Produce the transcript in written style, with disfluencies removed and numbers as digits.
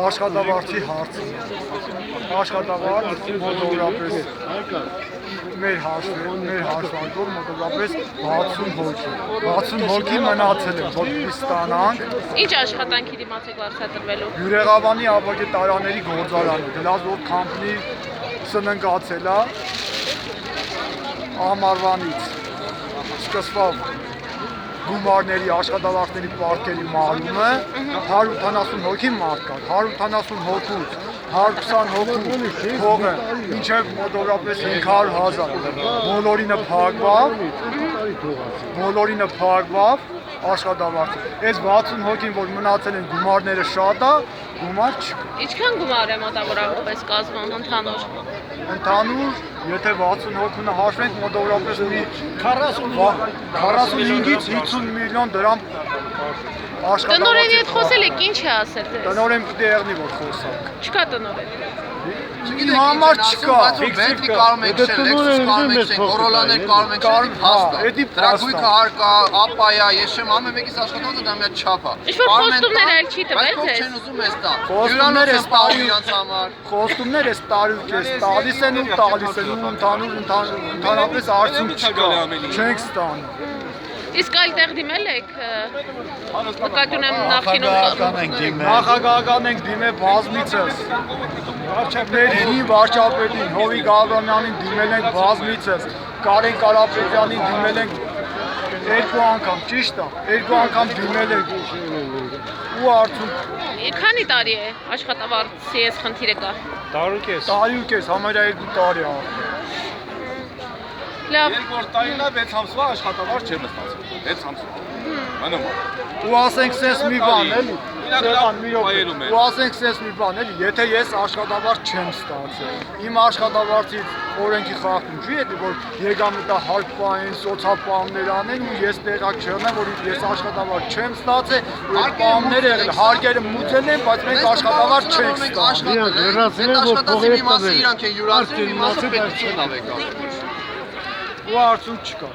Աշխատավարձի հարցը։ Աշխատավարձ մոտավորապես մեր հաշվարկով մոտավորապես 60 հոգի։ 60 հոգի մնացել են, որպես ստանանք։ Ինչ աշխատանքի դիմաց եք վարձատրվելու։ Յուրեղավանի ապակե տարաների գործարանը, գլազոր կամպնի սննկացել է ամառվանից սկսվավ գումարների աշխատավարձների պարտքերի մարումը 180 հոգի մարդ կար, 180 հոգուց 120 հոգու փողը մինչև մոտավորապես 500,000 բոլորինը փակվավ աշխատավարձը։ Այս 60 հոգին, որ մնացել են գումարները շատ է, գումար չկա։ Ինչքան գումար է մոտավորապես կազմում ընդհանուր։ Ընդհանուր, եթե 60 հոգունը հաշվենք, մոտավորապես մի 45-ից 50 միլիոն դրամ աշխատավարձ։ Տնօրենի հետ խոսել եք, ինչ է ասել ձեզ։ Տնօրեն պիտի եղնի, որ խոսանք։ Չկա տնօրեն։ Իմ համար չկա։ Բենտլի կարում եք շեն, Lexus կարում եք շեն, Corolla-ներ կարում եք շեն, դրա գույքը հարկա, ապայա, ես չեմ ամեն մեկից աշխատողը դա մի հատ չափ է։ Ինչ-որ խոստումներ այլ չի տվել ձեզ։ Բայց ձեզ։ չեն ուզում էս տա։ Խոստումներ էս տարի իրանց համար։ Խոստումներ էս տարուկես, տալիս են ու տալիս են ու ընդհանրապես արդյունք չկա։ Չենք ստանում։ Իսկ այլտեղ դիմել եք նկատի ունեմ նախինում Նախագահական ենք դիմել բազմիցս։ Ներքին վարչապետին Հովիկ Աբրամյանին դիմել ենք բազմիցս։ Կարեն Կարապետյանին դիմել ենք 2 անգամ, ճիշտ է, 2 անգամ դիմել ենք։ Ու արդյունք Քանի տարի է աշխատավարձի այս խնդիրը կա։ տարուկես, համարյա 2 տարի է։ Լավ։ Երկրորդ տարին է 6 ամսվա աշխատավարձ չեմ ստացել։ 6 ամսվա։ Մնում է։ Ու ասենք սես մի բան էլի։ Իրական Ու ասենք սես մի բան էլի, եթե ես աշխատավարձ չեմ ստացել։ Իմ աշխատավարձից օրենքի խախտում չի էլի, որ եկամտա հարկային, սոցիալպաններ անեն ու ես տեղակ չեղնեմ, որ ես աշխատավարձ չեմ ստացել, ու այդ պանները եղել, հարկերը մուծել են, բայց մենք աշխատավարձ չենք ստացել։ Աշխատացի մի մասը իրանք են յուրացնում, մի մասը պետք չեն ավեկա։ Ու արդյունք չկա։